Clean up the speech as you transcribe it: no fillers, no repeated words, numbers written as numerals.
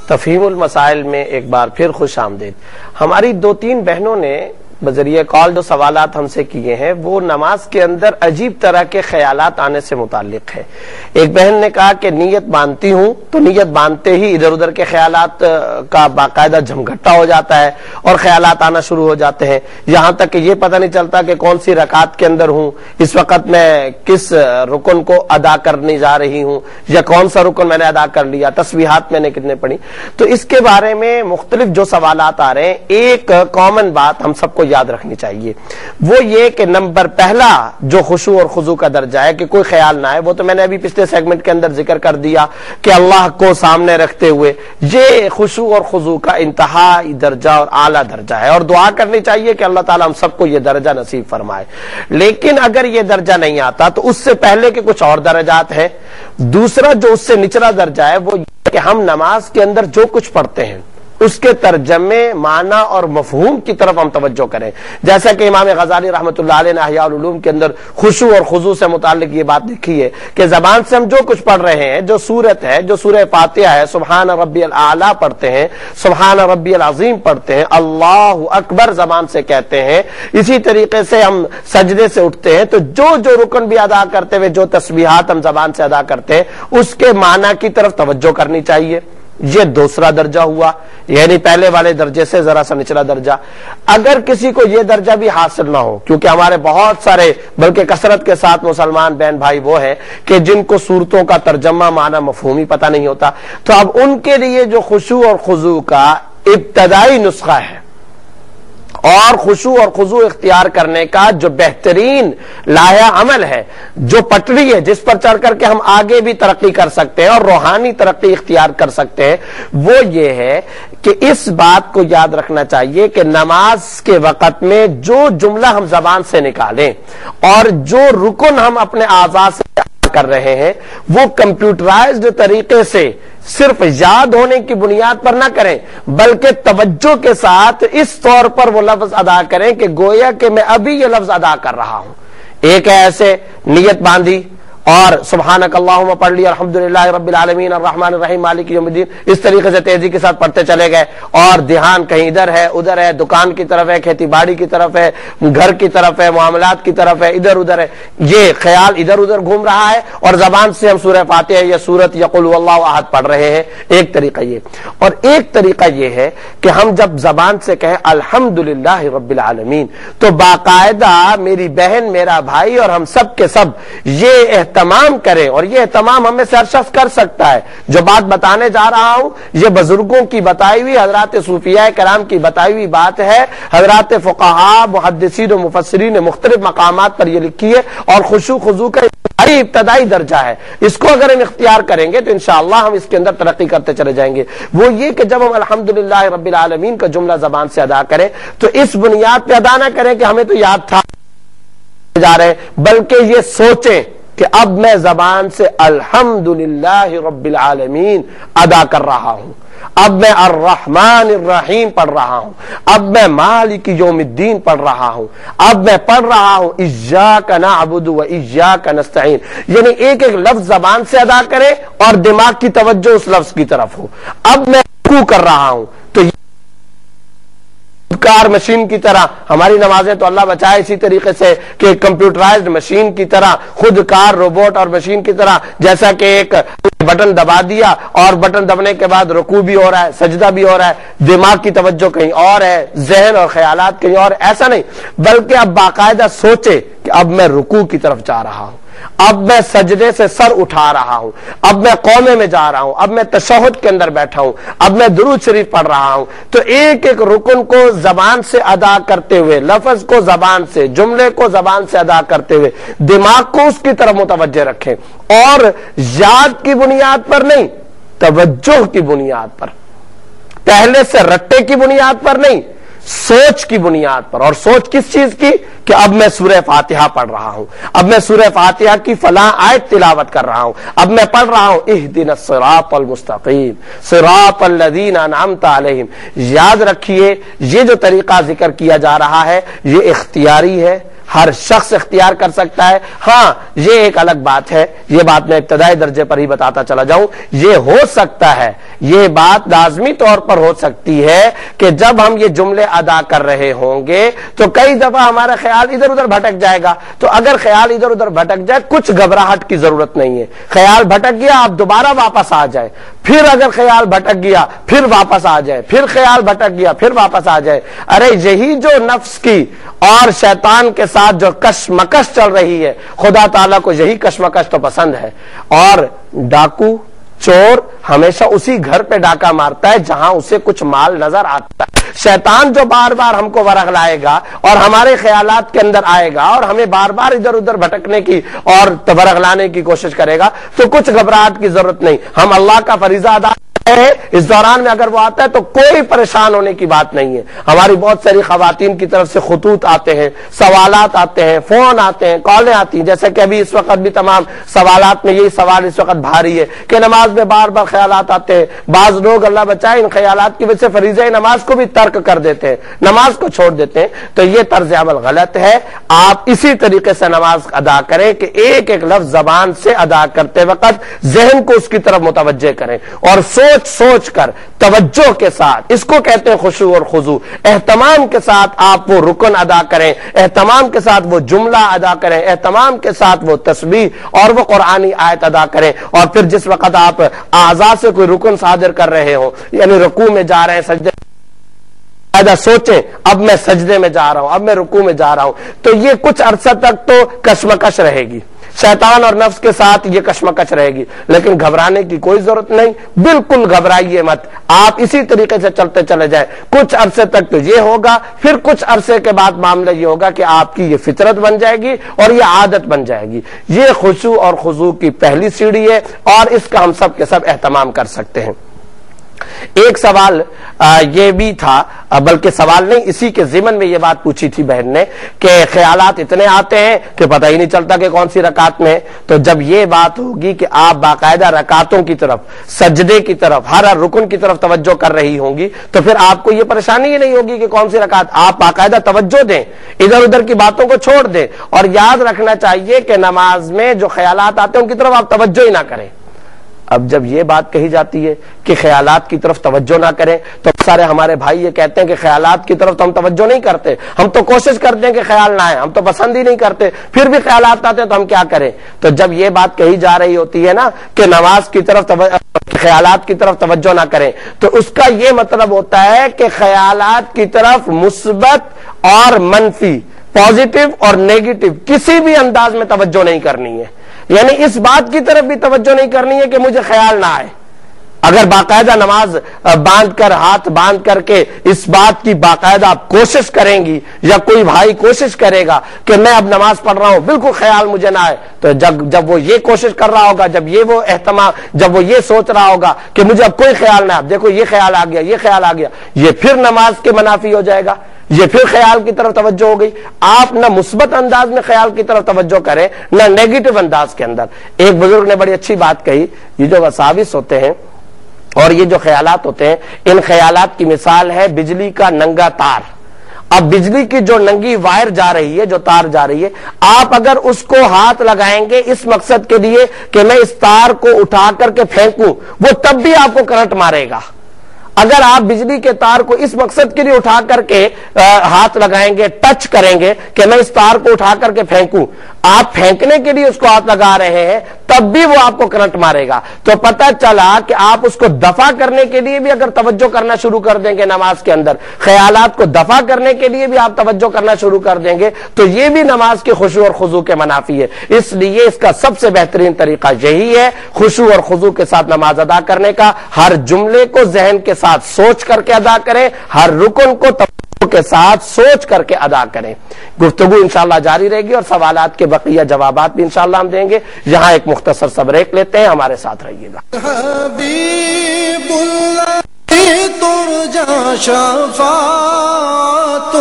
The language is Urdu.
تفہیم المسائل میں ایک بار پھر خوش آمدید۔ ہماری 2-3 بہنوں نے بذریعہ کال جو سوالات ہم سے کیے ہیں وہ نماز کے اندر عجیب طرح کے خیالات آنے سے متعلق ہے۔ ایک بہن نے کہا کہ نیت باندھتی ہوں تو نیت باندھتے ہی ادھر ادھر کے خیالات کا باقاعدہ جھمگھٹا ہو جاتا ہے اور خیالات آنا شروع ہو جاتے ہیں، یہاں تک کہ یہ پتہ نہیں چلتا کہ کون سی رکعت کے اندر ہوں، اس وقت میں کس رکن کو ادا کرنے جا رہی ہوں یا کون سا رکن میں نے ادا کر لیا، تسبیحات میں نے کتنے پڑھی۔ تو اس کے بارے میں مختلف جو سوالات آ رہے ہیں، ایک کامن بات ہم سب کو یاد رکھنی چاہیے، وہ یہ کہ نمبر پہلا جو خشوع اور خضوع کا درجہ ہے کہ کوئی خیال نہ آئے، وہ تو میں نے ابھی پچھلے سیگمنٹ کے اندر ذکر کر دیا کہ اللہ کو سامنے رکھتے ہوئے یہ خشوع اور خضوع کا انتہائی درجہ اور اعلیٰ درجہ ہے، اور دعا کرنی چاہیے کہ اللہ تعالیٰ ہم سب کو یہ درجہ نصیب فرمائے۔ لیکن اگر یہ درجہ نہیں آتا تو اس سے پہلے کے کچھ اور درجات ہیں۔ دوسرا جو اس سے نچلا درجہ ہے وہ یہ کہ ہم نماز کے اندر جو کچھ پڑھتے ہیں اس کے ترجمے، معنی اور مفہوم کی طرف ہم توجہ کریں، جیسا کہ امام غزالی رحمۃ اللہ علیہ نے احیاء العلوم کے اندر خشوع اور خضوع سے متعلق یہ بات لکھی ہے کہ زبان سے ہم جو کچھ پڑھ رہے ہیں، جو سورت ہے، جو سورہ فاتحہ ہے، سبحان ربی الاعلیٰ پڑھتے ہیں، سبحان ربی العظیم پڑھتے ہیں، اللہ اکبر زبان سے کہتے ہیں، اسی طریقے سے ہم سجدے سے اٹھتے ہیں تو جو رکن بھی ادا کرتے ہوئے جو تسبیحات ہم زبان سے ادا کرتے ہیں اس کے معنی کی طرف توجہ کرنی چاہیے۔ یہ دوسرا درجہ ہوا، یعنی پہلے والے درجے سے ذرا سا نچلا درجہ۔ اگر کسی کو یہ درجہ بھی حاصل نہ ہو، کیونکہ ہمارے بہت سارے بلکہ کثرت کے ساتھ مسلمان بہن بھائی وہ ہیں کہ جن کو صورتوں کا ترجمہ معنی مفہومی پتہ نہیں ہوتا، تو اب ان کے لیے جو خشوع اور خضوع کا ابتدائی نسخہ ہے اور خشوع اور خضوع اختیار کرنے کا جو بہترین لایا عمل ہے، جو پٹری ہے جس پر چڑھ کر کے ہم آگے بھی ترقی کر سکتے ہیں اور روحانی ترقی اختیار کر سکتے ہیں، وہ یہ ہے کہ اس بات کو یاد رکھنا چاہیے کہ نماز کے وقت میں جو جملہ ہم زبان سے نکالیں اور جو رکن ہم اپنے اعضاء سے کر رہے ہیں وہ کمپیوٹرائزڈ طریقے سے صرف یاد ہونے کی بنیاد پر نہ کریں، بلکہ توجہ کے ساتھ اس طور پر وہ لفظ ادا کریں کہ گویا کہ میں ابھی یہ لفظ ادا کر رہا ہوں۔ ایک ہے ایسے نیت باندھی اور سبحانک اللہم پڑھ لی، الحمدللہ رب العالمین الرحمن الرحیم مالک یوم الدین، اس طریقے سے تیزی کے ساتھ پڑھتے چلے گئے اور دھیان کہیں ادھر ہے ادھر ہے، دکان کی طرف ہے، کھیتی باڑی کی طرف ہے، گھر کی طرف ہے، معاملات کی طرف ہے، ادھر ادھر ہے، یہ خیال ادھر ادھر گھوم رہا ہے اور زبان سے ہم سورہ فاتحہ یا سورت یا قل واللہ احد پڑھ رہے ہیں۔ ایک طریقہ یہ، اور ایک طریقہ یہ ہے کہ ہم جب زبان سے کہیں الحمدللہ رب العالمین تو باقاعدہ میری بہن، میرا بھائی اور ہم سب کے سب یہ اہتمام کریں، اور یہ اہتمام ہمیں سے ہر شخص کر سکتا ہے۔ جو بات بتانے جا رہا ہوں یہ بزرگوں کی بتائی ہوئی، حضرات صوفیاء کرام کی بتائی ہوئی بات ہے، حضرات فقہاء، محدثین و مفسرین نے مختلف مقامات پر یہ لکھی ہے، اور خشوع خضوع کا ابتدائی درجہ ہے۔ اس کو اگر ہم اختیار کریں گے تو انشاءاللہ ہم اس کے اندر ترقی کرتے چلے جائیں گے۔ وہ یہ کہ جب ہم الحمدللہ رب العالمین کا جملہ زبان سے ادا کریں تو اس بنیاد پہ ادا نہ کریں کہ ہمیں تو یاد تھا جا رہے ہیں، بلکہ یہ سوچیں کہ اب میں زبان سے الحمدللہ رب العالمین ادا کر رہا ہوں، اب میں الرحمن الرحیم پڑھ رہا ہوں، اب میں مالک یوم الدین پڑھ رہا ہوں، اب میں پڑھ رہا ہوں ایاک نعبد و ایاک نستعین، یعنی ایک ایک لفظ زبان سے ادا کرے اور دماغ کی توجہ اس لفظ کی طرف ہو۔ اب میں رکوع کر رہا ہوں تو کار مشین کی طرح ہماری نمازیں تو اللہ بچائے اسی طریقے سے کہ کمپیوٹرائزڈ مشین کی طرح، خود کار روبوٹ اور مشین کی طرح، جیسا کہ ایک بٹن دبا دیا اور بٹن دبنے کے بعد رکوع بھی ہو رہا ہے، سجدہ بھی ہو رہا ہے، دماغ کی توجہ کہیں اور ہے، ذہن اور خیالات کہیں اور، ایسا نہیں، بلکہ اب باقاعدہ سوچے کہ اب میں رکوع کی طرف جا رہا ہوں، اب میں سجدے سے سر اٹھا رہا ہوں، اب میں قومے میں جا رہا ہوں، اب میں تشہد کے اندر بیٹھا ہوں، اب میں درود شریف پڑھ رہا ہوں۔ تو ایک ایک رکن کو زبان سے ادا کرتے ہوئے، لفظ کو زبان سے، جملے کو زبان سے ادا کرتے ہوئے دماغ کو اس کی طرف متوجہ رکھیں، اور یاد کی بنیاد پر نہیں، توجہ کی بنیاد پر، پہلے سے رٹے کی بنیاد پر نہیں، سوچ کی بنیاد پر۔ اور سوچ کس چیز کی؟ کہ اب میں سورہ فاتحہ پڑھ رہا ہوں، اب میں سورہ فاتحہ کی فلاں آیت تلاوت کر رہا ہوں، اب میں پڑھ رہا ہوں اہدنا الصراط المستقیم صراط الذین انعمت علیہم۔ یاد رکھیے یہ جو طریقہ ذکر کیا جا رہا ہے یہ اختیاری ہے، ہر شخص اختیار کر سکتا ہے۔ ہاں یہ ایک الگ بات ہے، یہ بات میں ابتدائی درجے پر ہی بتاتا چلا جاؤں، یہ ہو سکتا ہے، یہ بات لازمی طور پر ہو سکتی ہے کہ جب ہم یہ جملے ادا کر رہے ہوں گے تو کئی دفعہ ہمارا خیال ادھر ادھر بھٹک جائے گا۔ تو اگر خیال ادھر ادھر بھٹک جائے، کچھ گھبراہٹ کی ضرورت نہیں ہے، خیال بھٹک گیا آپ دوبارہ واپس آ جائے، پھر اگر خیال بھٹک گیا پھر واپس آ جائے، پھر خیال بھٹک گیا پھر واپس آ جائے۔ ارے یہی جو نفس کی اور شیطان کے ساتھ جو کشمکش چل رہی ہے، خدا تعالیٰ کو یہی کشمکش تو پسند ہے۔ اور ڈاکو چور ہمیشہ اسی گھر پہ ڈاکہ مارتا ہے جہاں اسے کچھ مال نظر آتا ہے۔ شیطان جو بار بار ہم کو ورغلائے گا اور ہمارے خیالات کے اندر آئے گا اور ہمیں بار بار ادھر ادھر بھٹکنے کی اور ورغلانے کی کوشش کرے گا، تو کچھ گھبراہٹ کی ضرورت نہیں۔ ہم اللہ کا فریضہ ادا اس دوران میں اگر وہ آتا ہے تو کوئی پریشان ہونے کی بات نہیں ہے۔ ہماری بہت ساری خواتین کی طرف سے خطوط آتے ہیں، سوالات آتے ہیں، فون آتے ہیں، کالیں آتی ہیں، جیسے کہ ابھی اس وقت بھی تمام سوالات میں یہی سوال اس وقت بھاری ہے کہ نماز میں بار بار خیالات آتے ہیں۔ بعض لوگ اللہ بچائے ان خیالات کی وجہ سے فریضہ نماز کو بھی ترک کر دیتے ہیں، نماز کو چھوڑ دیتے ہیں۔ تو یہ طرز عمل غلط ہے۔ آپ اسی طریقے سے نماز ادا کریں کہ ایک ایک لفظ زبان سے ادا کرتے وقت ذہن کو اس کی طرف متوجہ کریں اور سوچ کر توجہ کے ساتھ، اس کو کہتے ہیں خشوع اور خضوع، اہتمام کے ساتھ آپ وہ رکن ادا کریں، اہتمام کے ساتھ وہ جملہ ادا کریں، اہتمام کے ساتھ وہ تسبیح اور وہ قرآنی آیت ادا کریں۔ اور پھر جس وقت آپ اعضاء سے کوئی رکن صادر کر رہے ہو، یعنی رکوع میں جا رہے ہیں، سجدے سوچیں اب میں سجدے میں جا رہا ہوں، اب میں رکوع میں جا رہا ہوں، تو یہ کچھ عرصہ تک تو کشمکش رہے گی، شیطان اور نفس کے ساتھ یہ کشمکش رہے گی، لیکن گھبرانے کی کوئی ضرورت نہیں، بالکل گھبرائیے مت، آپ اسی طریقے سے چلتے چلے جائیں۔ کچھ عرصے تک تو یہ ہوگا، پھر کچھ عرصے کے بعد معاملہ یہ ہوگا کہ آپ کی یہ فطرت بن جائے گی اور یہ عادت بن جائے گی۔ یہ خشوع اور خضوع کی پہلی سیڑھی ہے اور اس کا ہم سب کے سب اہتمام کر سکتے ہیں۔ ایک سوال یہ بھی تھا، بلکہ سوال نہیں، اسی کے ضمن میں یہ بات پوچھی تھی بہن نے کہ خیالات اتنے آتے ہیں کہ پتہ ہی نہیں چلتا کہ کون سی رکعت میں ہے۔ تو جب یہ بات ہوگی کہ آپ باقاعدہ رکعتوں کی طرف، سجدے کی طرف، ہر رکن کی طرف توجہ کر رہی ہوں گی، تو پھر آپ کو یہ پریشانی ہی نہیں ہوگی کہ کون سی رکعت۔ آپ باقاعدہ توجہ دیں، ادھر ادھر کی باتوں کو چھوڑ دیں، اور یاد رکھنا چاہیے کہ نماز میں جو خیالات آتے ہیں ان کی طرف آپ توجہ ہی نہ کریں۔ اب جب یہ بات کہی جاتی ہے کہ خیالات کی طرف توجہ نہ کریں، تو سارے ہمارے بھائی یہ کہتے ہیں کہ خیالات کی طرف تو ہم توجہ نہیں کرتے، ہم تو کوشش کرتے ہیں کہ خیال نہ آئے، ہم تو پسند ہی نہیں کرتے، پھر بھی خیالات آتے ہیں تو ہم کیا کریں؟ تو جب یہ بات کہی جا رہی ہوتی ہے نا کہ نماز کی طرف خیالات کی طرف توجہ نہ کریں، تو اس کا یہ مطلب ہوتا ہے کہ خیالات کی طرف مثبت اور منفی، پازیٹو اور نیگیٹو کسی بھی انداز میں توجہ نہیں کرنی ہے۔ یعنی اس بات کی طرف بھی توجہ نہیں کرنی ہے کہ مجھے خیال نہ آئے۔ اگر باقاعدہ نماز باندھ کر، ہاتھ باندھ کر کے اس بات کی باقاعدہ آپ کوشش کریں گی، یا کوئی بھائی کوشش کرے گا کہ میں اب نماز پڑھ رہا ہوں بالکل خیال مجھے نہ آئے، تو جب وہ یہ کوشش کر رہا ہوگا، جب وہ یہ سوچ رہا ہوگا کہ مجھے اب کوئی خیال نہ آئے، دیکھو یہ خیال آ گیا، یہ خیال آ گیا، یہ پھر نماز کے منافی ہو جائے گا، یہ پھر خیال کی طرف توجہ ہو گئی۔ آپ نہ مثبت انداز میں خیال کی طرف توجہ کریں، نہ نیگیٹو انداز کے اندر۔ ایک بزرگ نے بڑی اچھی بات کہی، یہ جو وساوس ہوتے ہیں اور یہ جو خیالات ہوتے ہیں، ان خیالات کی مثال ہے بجلی کا ننگا تار۔ اب بجلی کی جو ننگی وائر جا رہی ہے، جو تار جا رہی ہے، آپ اگر اس کو ہاتھ لگائیں گے اس مقصد کے لیے کہ میں اس تار کو اٹھا کر کے پھینکوں، وہ تب بھی آپ کو کرنٹ مارے گا۔ اگر آپ بجلی کے تار کو اس مقصد کے لیے اٹھا کر کے ہاتھ لگائیں گے، ٹچ کریں گے کہ میں اس تار کو اٹھا کر کے پھینکوں، آپ پھینکنے کے لیے اس کو ہاتھ لگا رہے ہیں، تب بھی وہ آپ کو کرنٹ مارے گا۔ تو پتہ چلا کہ آپ اس کو دفع کرنے کے لیے بھی اگر توجہ کرنا شروع کر دیں گے نماز کے اندر، خیالات کو دفع کرنے کے لیے بھی آپ توجہ کرنا شروع کر دیں گے، تو یہ بھی نماز کے خشوع اور خضوع کے منافی ہے۔ اس لیے اس کا سب سے بہترین طریقہ یہی ہے خشوع اور خضوع کے ساتھ نماز ادا کرنے کا۔ ہر جملے کو ذہن کے ساتھ سوچ کر کے ادا کریں، ہر رکن کو کے ساتھ سوچ کر کے ادا کریں۔ گفتگو انشاءاللہ جاری رہے گی اور سوالات کے بقیہ جوابات بھی انشاءاللہ ہم دیں گے۔ یہاں ایک مختصر سا بریک لیتے ہیں، ہمارے ساتھ رہیے گا۔ حبیب اللہ ترجا شفاعتہ